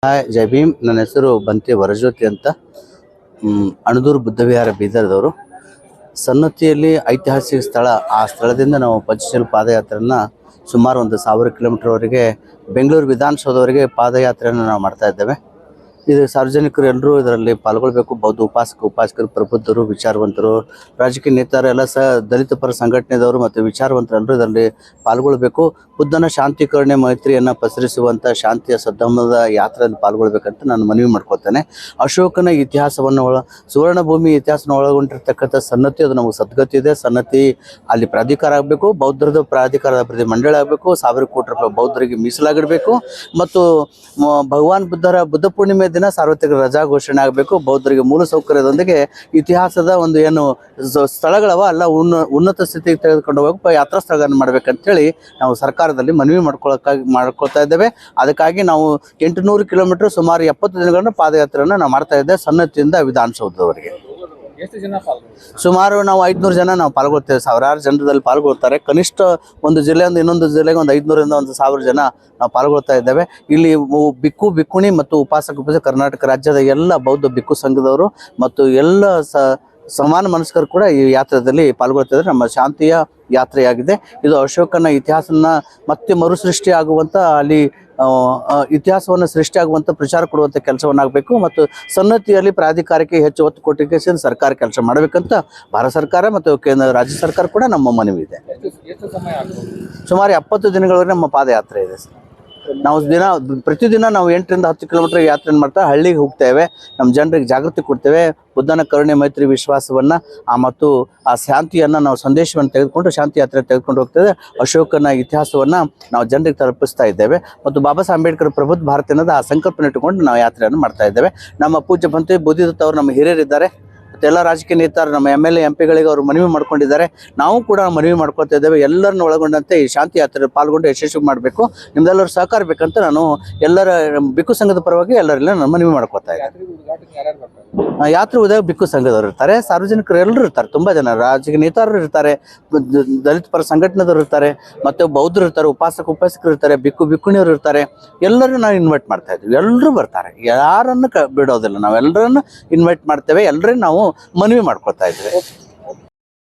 Hi ಜೈ ಭೀಮ್. ನನ್ನ ಹೆಸರು ಬಂತಿ ವರಜ್ಯೋತಿ ಅಂತ. ಅಣದೂರು ಬುದ್ಧವಿಹಾರ ಬೀದರ್ದವರು. ಸನ್ನತಿಯಲ್ಲಿ ಐತಿಹಾಸಿಕ ಸ್ಥಳ. ಆ ಸ್ಥಳದಿಂದ ನಾವು ಪಂಚಶೀಲ ಪಾದಯಾತ್ರೆಯನ್ನು ಸುಮಾರು 1000 ಕಿಲೋಮೀಟರ್ವರೆಗೆ ಬೆಂಗಳೂರು ವಿಧಾನಸೌಧವರೆಗೆ ಪಾದಯಾತ್ರೆಯನ್ನು ನಾವು ಮಾಡ್ತಾ ಇದ್ದೇವೆ. ಇದು ಸಾರ್ವಜನಿಕರು ಎಲ್ಲರೂ ಇದರಲ್ಲಿ ಪಾಲ್ಗೊಳ್ಬೇಕು. ಬೌದ್ಧ ಉಪಾಸಕರು, ಪ್ರಬುದ್ಧರು, ವಿಚಾರವಂತರು, ರಾಜಕೀಯ ನೇತಾರು ಎಲ್ಲ ದಲಿತ ಪರ ಸಂಘಟನೆದವರು ಮತ್ತು ವಿಚಾರವಂತರೆಲ್ಲರೂ ಇದರಲ್ಲಿ ಪಾಲ್ಗೊಳ್ಬೇಕು. ಬುದ್ಧನ ಶಾಂತಿ ಕರುಣೆ ಮೈತ್ರಿಯನ್ನು ಪಸರಿಸುವಂಥ ಶಾಂತಿಯ ಸದ್ಧರ್ಮದ ಯಾತ್ರೆಯಲ್ಲಿ ಪಾಲ್ಗೊಳ್ಬೇಕಂತ ನಾನು ಮನವಿ ಮಾಡ್ಕೊಳ್ತೇನೆ. ಅಶೋಕನ ಇತಿಹಾಸವನ್ನು ಸುವರ್ಣ ಭೂಮಿ ಇತಿಹಾಸನ ಒಳಗೊಂಡಿರ್ತಕ್ಕಂಥ ಸನ್ನತಿ, ಅದು ನಮಗೆ ಸದ್ಗತಿ ಇದೆ. ಸನ್ನತಿ ಅಲ್ಲಿ ಪ್ರಾಧಿಕಾರ ಆಗಬೇಕು, ಬೌದ್ಧರದ ಪ್ರಾಧಿಕಾರದ ಪ್ರತಿ ಮಂಡಳಿ ಆಗಬೇಕು, 1000 ಕೋಟಿ ರೂಪಾಯಿ ಬೌದ್ಧರಿಗೆ ಮೀಸಲಾಗಿಡಬೇಕು ಮತ್ತು ಭಗವಾನ್ ಬುದ್ಧ ಪೂರ್ಣಿಮೆ ದಿನ ಸಾರ್ವತ್ರಿಕ ರಜಾ ಘೋಷಣೆ ಆಗಬೇಕು. ಬೌದ್ಧರಿಗೆ ಮೂಲ ಸೌಕರ್ಯದೊಂದಿಗೆ ಇತಿಹಾಸದ ಒಂದು ಏನು ಸ್ಥಳಗಳವ ಅಲ್ಲ ಉನ್ನತ ಸ್ಥಿತಿಗೆ ತೆಗೆದುಕೊಂಡು ಹೋಗಬೇಕು, ಯಾತ್ರಾ ಸ್ಥಳಗಳನ್ನು ಮಾಡ್ಬೇಕಂತೇಳಿ ನಾವು ಸರ್ಕಾರದಲ್ಲಿ ಮನವಿ ಮಾಡ್ಕೊಳ್ತಾ ಇದ್ದೇವೆ. ಅದಕ್ಕಾಗಿ ನಾವು 800 ಕಿಲೋಮೀಟರ್ ಸುಮಾರು 70 ದಿನಗಳನ್ನು ಪಾದಯಾತ್ರೆಯನ್ನು ನಾವು ಮಾಡ್ತಾ ಇದ್ದೇವೆ, ಸನ್ನತಿಯಿಂದ ವಿಧಾನಸೌಧದವರೆಗೆ. ಸುಮಾರು ನಾವು 500 ಜನ ನಾವು ಪಾಲ್ಗೊಳ್ತೇವೆ. ಸಾವಿರಾರು ಜನರಲ್ಲಿ ಪಾಲ್ಗೊಳ್ತಾರೆ. ಕನಿಷ್ಠ ಒಂದು ಜಿಲ್ಲೆಯಿಂದ ಇನ್ನೊಂದು ಜಿಲ್ಲೆಗೆ ಒಂದು 500ರಿಂದ 1000 ಜನ ನಾವು ಪಾಲ್ಗೊಳ್ತಾ ಇದ್ದೇವೆ. ಇಲ್ಲಿ ಬಿಕ್ಕುಣಿ ಮತ್ತು ಉಪಾಸಕ ಕರ್ನಾಟಕ ರಾಜ್ಯದ ಎಲ್ಲ ಬೌದ್ಧ ಬಿಕ್ಕು ಸಂಘದವರು ಮತ್ತು ಎಲ್ಲ ಸಮಾನ ಮನಸ್ಕರು ಕೂಡ ಈ ಯಾತ್ರೆಯಲ್ಲಿ ಪಾಲ್ಗೊಳ್ತಿದ್ದಾರೆ. ನಮ್ಮ ಶಾಂತಿಯ ಯಾತ್ರೆಯಾಗಿದೆ. ಇದು ಅಶೋಕನ ಇತಿಹಾಸನ ಮತ್ತೆ ಮರುಸೃಷ್ಟಿ ಆಗುವಂಥ, ಅಲ್ಲಿ ಇತಿಹಾಸವನ್ನು ಸೃಷ್ಟಿಯಾಗುವಂಥ ಪ್ರಚಾರ ಕೊಡುವಂಥ ಕೆಲಸವನ್ನಾಗಬೇಕು ಮತ್ತು ಸನ್ನತಿಯಲ್ಲಿ ಪ್ರಾಧಿಕಾರಕ್ಕೆ ಹೆಚ್ಚು ಒತ್ತು ಕೊಟ್ಟಿಗೆ ಸರ್ಕಾರ ಕೆಲಸ ಮಾಡಬೇಕಂತ ಭಾರತ ಸರ್ಕಾರ ಮತ್ತು ರಾಜ್ಯ ಸರ್ಕಾರ ಕೂಡ ನಮ್ಮ ಮನವಿ ಇದೆ. ಸುಮಾರು 70 ದಿನಗಳವರೆಗೆ ನಮ್ಮ ಪಾದಯಾತ್ರೆ ಇದೆ ಸರ್. ನಾವು ಪ್ರತಿದಿನ ನಾವು 8ರಿಂದ 10 ಕಿಲೋಮೀಟರ್ ಯಾತ್ರೆ ಮಾಡ್ತಾ ಹಳ್ಳಿಗೆ ಹೋಗ್ತೇವೆ. ನಮ್ಮ ಜನರಿಗೆ ಜಾಗೃತಿ ಕೊಡ್ತೇವೆ. ಬುದ್ಧನ ಕರುಣೆ ಮೈತ್ರಿ ವಿಶ್ವಾಸವನ್ನು ಮತ್ತು ಆ ಶಾಂತಿಯನ್ನು ನಾವು ಸಂದೇಶವನ್ನು ತೆಗೆದುಕೊಂಡು ಶಾಂತಿ ಯಾತ್ರೆ ತೆಗೆದುಕೊಂಡು ಹೋಗ್ತೇವೆ. ಅಶೋಕನ ಇತಿಹಾಸವನ್ನು ನಾವು ಜನರಿಗೆ ತಲುಪಿಸ್ತಾ ಇದ್ದೇವೆ ಮತ್ತು ಬಾಬಾ ಸಾಹೇಬ್ ಅಂಬೇಡ್ಕರ್ ಪ್ರಬುದ್ಧ ಭಾರತ ಅನ್ನೋದು ಆ ಸಂಕಲ್ಪನೆ ಇಟ್ಟುಕೊಂಡು ನಾವು ಯಾತ್ರೆಯನ್ನು ಮಾಡ್ತಾ ಇದ್ದೇವೆ. ನಮ್ಮ ಪೂಜ್ಯ ಬಂತಿ ಬೋಧಿದತ್ತ ಅವರು ನಮ್ಮ ಹಿರಿಯರಿದ್ದಾರೆ ಮತ್ತು ಎಲ್ಲ ರಾಜಕೀಯ ನೇತಾರು ನಮ್ಮ MLA MP ಗಳಿಗೆ ಅವರು ಮನವಿ ಮಾಡ್ಕೊಂಡಿದ್ದಾರೆ. ನಾವು ಕೂಡ ಮನವಿ ಮಾಡ್ಕೊಳ್ತಾ ಇದ್ದೇವೆ. ಎಲ್ಲರನ್ನು ಒಳಗೊಂಡಂತೆ ಈ ಶಾಂತಿ ಯಾತ್ರೆ ಪಾಲ್ಗೊಂಡು ಯಶಸ್ವಿ ಮಾಡಬೇಕು. ನಿಮ್ದೆಲ್ಲರೂ ಸಹಕಾರ ಬೇಕಂತ ನಾನು ಎಲ್ಲರ ಬಿಕ್ಕು ಸಂಘದ ಪರವಾಗಿ ಎಲ್ಲರೆಲ್ಲ ನಾನು ಮನವಿ ಮಾಡ್ಕೊತಾ ಇದ್ದೇನೆ. ಯಾತ್ರೆ ಉದಯ ಬಿಕ್ಕು ಸಂಘದವರು ಇರ್ತಾರೆ, ಸಾರ್ವಜನಿಕರು ಎಲ್ಲರೂ ಇರ್ತಾರೆ, ತುಂಬ ಜನ ರಾಜಕೀಯ ನೇತಾರರು ಇರ್ತಾರೆ, ದಲಿತ ಪರ ಸಂಘಟನೆದವರು ಇರ್ತಾರೆ, ಮತ್ತು ಬೌದ್ಧರು ಇರ್ತಾರೆ, ಉಪಾಸಕರು ಇರ್ತಾರೆ, ಬಿಕ್ಕುಣಿಯವರು ಇರ್ತಾರೆ. ಎಲ್ಲರೂ ನಾವು ಇನ್ವೈಟ್ ಮಾಡ್ತಾ ಇದ್ದೀವಿ. ಎಲ್ಲರೂ ಬರ್ತಾರೆ, ಯಾರನ್ನು ಬಿಡೋದಿಲ್ಲ. ನಾವೆಲ್ಲರನ್ನು ಇನ್ವೈಟ್ ಮಾಡ್ತೇವೆ. ಎಲ್ಲರೂ ನಾವು ಮನವಿ ಮಾಡ್ಕೊಳ್ತಾ ಇದ್ದೇವೆ.